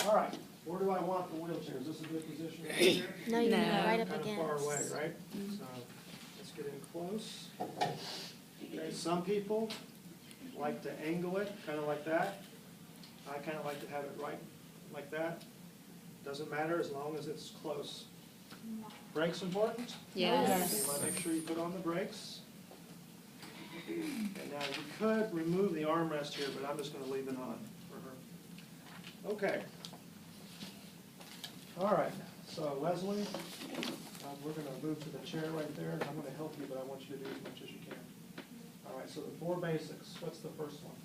All right, where do I want the wheelchair? Is this a good position right here? No, you No. need it right up Kind of against. far away, right? So let's get in close. Okay, some people like to angle it, kind of like that. I kind of like to have it right like that. Doesn't matter as long as it's close. Brakes important? Yes. You want to make sure you put on the brakes. And now you could remove the armrest here, but I'm just going to leave it on for her. Okay. All right, so Leslie, we're going to move to the chair right there. I'm going to help you, but I want you to do as much as you can. All right, so the 4 basics. What's the first one?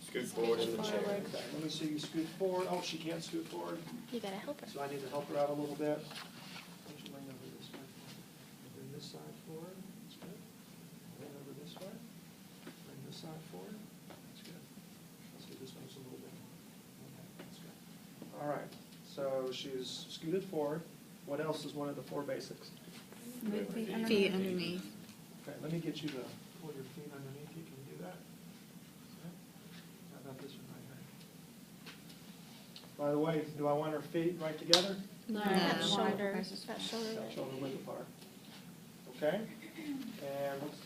Scoot forward in the chair. Okay, let me see you scoot forward. Oh, she can't scoot forward, You gotta help her. so I need to help her out a little bit. Why don't you lean over this way? Bring this side forward. That's good. Lean over this way. Bring this side forward. That's good. Let's do this one just a little bit. Okay, that's good. All right, so she's scooted forward. What else is one of the 4 basics? Feet underneath. Okay, let me get you to pull your feet underneath you. Can you do that? Okay. How about this one right here? By the way, do I want her feet right together? No. That No. shoulder, that shoulder Got width. shoulder width apart. Okay? And what's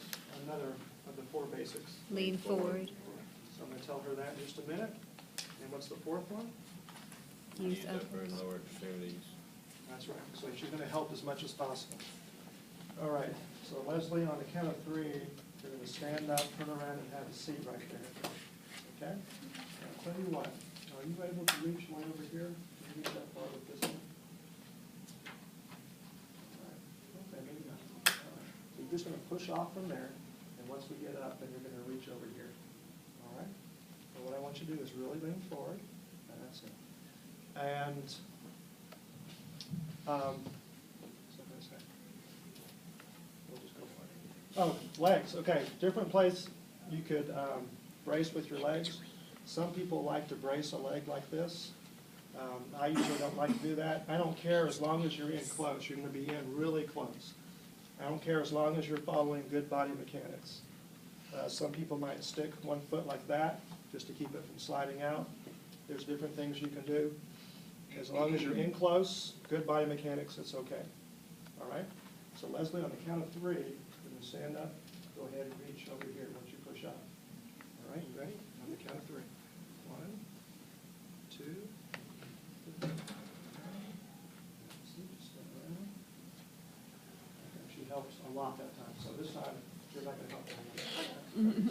another of the 4 basics? Lean forward. So I'm going to tell her that in just a minute. And what's the 4th one? Use Use upper and uppers. lower extremities. That's right. So she's going to help as much as possible. All right. So Leslie, on the count of 3, you're going to stand up, turn around, and have a seat right there. Okay? Now, I'll tell you what. Are you able to reach way over here? Can you reach that far with this one? All right. Okay, maybe not. All right. So you're just going to push off from there, and once we get up, then you're going to reach over here. All right? So what I want you to do is really lean forward. And that's it. And what's I gonna say? We'll just go for it. Oh, legs. Okay, different place. You could brace with your legs. Some people like to brace a leg like this. I usually don't like to do that. I don't care as long as you're in close. You're going to be in really close. I don't care as long as you're following good body mechanics. Some people might stick one foot like that just to keep it from sliding out. There's different things you can do. As long as you're in close, good body mechanics, it's okay. All right? So Leslie, on the count of 3, you're going to stand up. Go ahead and reach over here once you push up. All right, you ready? On the count of 3. 1, 2, 3. Step around. Okay, she helps a lot that time. So this time, you're not going to help that much.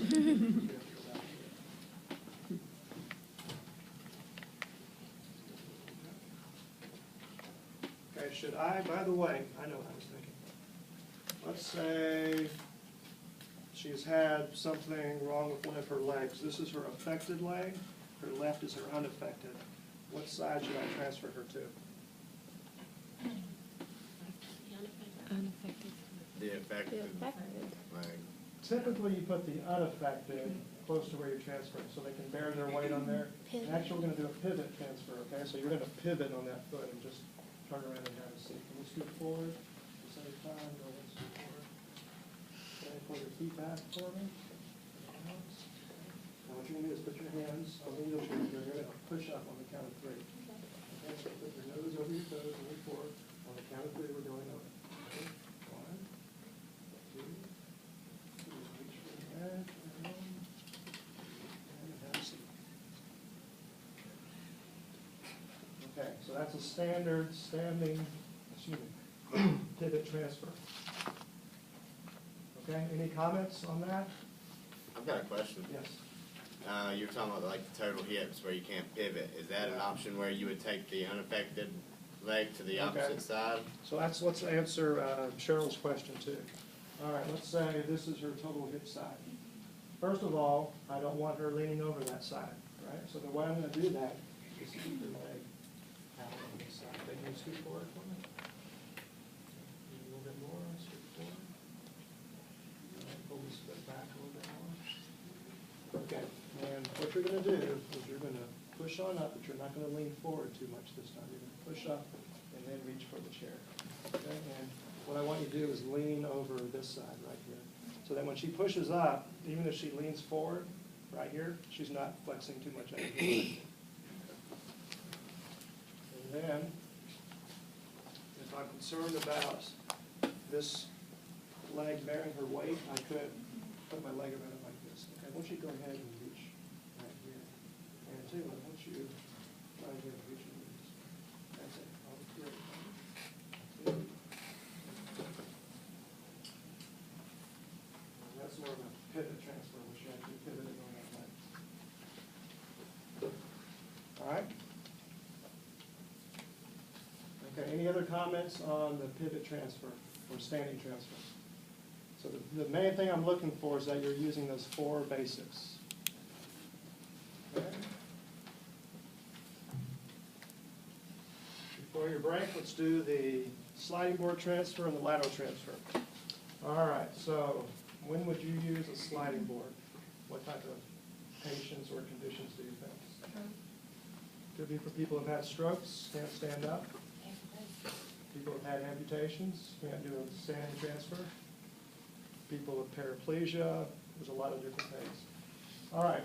Okay, should I, by the way, I know what I was thinking. Let's say she's had something wrong with one of her legs. This is her affected leg. Her left is her unaffected. What side should I transfer her to? Unaffected. The affected affected. leg. Typically, you put the unaffected close to where you're transferring, so they can bear their weight on there. Pivot. And actually, we're going to do a pivot transfer, okay? So you're going to pivot on that foot and just turn around and have a seat. Can you scoot forward at the same time? Go ahead and scoot forward. Okay, pull your feet back for me. Now, what you're going to do is put your hands on the wheelchair. You're going to push up on the count of 3. Okay, so put your nose over your toes and move forward. On the count of 3, we're going over. Okay, 1, 2, reach for the back, and have a seat. Okay, so that's a standard standing, pivot transfer. Okay, any comments on that? I've got a question. Yes. You're talking about like the total hips where you can't pivot. Is that an option where you would take the unaffected leg to the Okay. opposite side? So let's answer Cheryl's question too. All right, let's say this is her total hip side. First of all, I don't want her leaning over that side, right? So the way I'm going to do that is to keep her leg out on this side. Can you scoot forward for me? A little bit more, scoot forward. All right, pull this foot back a little bit more. Okay, and what you're going to do is you're going to push on up, but you're not going to lean forward too much this time. You're going to push up and then reach for the chair. Okay, and what I want you to do is lean over this side right here. So that when she pushes up, even if she leans forward right here, she's not flexing too much energy. And then, if I'm concerned about this leg bearing her weight, I could put my leg around it like this. Okay, I want you to go ahead and reach right here. And two, I want you right here, reach your knees. That's it. All three. Two. And that's more of a pivot transfer, which you actually pivoting on that leg. All right? Okay, any other comments on the pivot transfer or standing transfer? So the main thing I'm looking for is that you're using those 4 basics. Okay? Before your break, let's do the sliding board transfer and the lateral transfer. All right, so when would you use a sliding board? What type of patients or conditions do you think? Could be for people who've had strokes, can't stand up. People who've had amputations, can't do a standing transfer. People with paraplegia, there's a lot of different things. All right,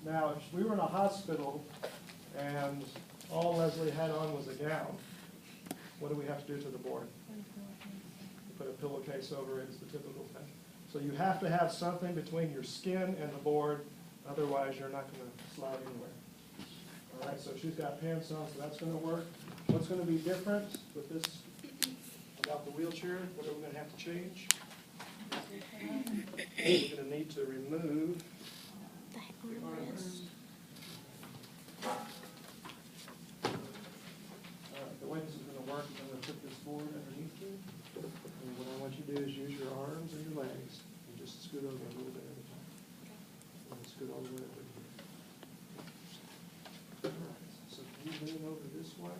now if we were in a hospital and all Leslie had on was a gown, what do we have to do to the board? Put a pillowcase over it is the typical thing. So you have to have something between your skin and the board, otherwise you're not going to slide anywhere. All right, so she's got pants on, so that's going to work. What's going to be different with this about the wheelchair? What are we going to have to change? We're going to need to remove The the armrest. All right, the way this is going to work is I'm going to put this board underneath you. And what I want you to do is use your arms and your legs and just scoot over a little bit at a time. And scoot all the way over here. All right, so can you lean over this way?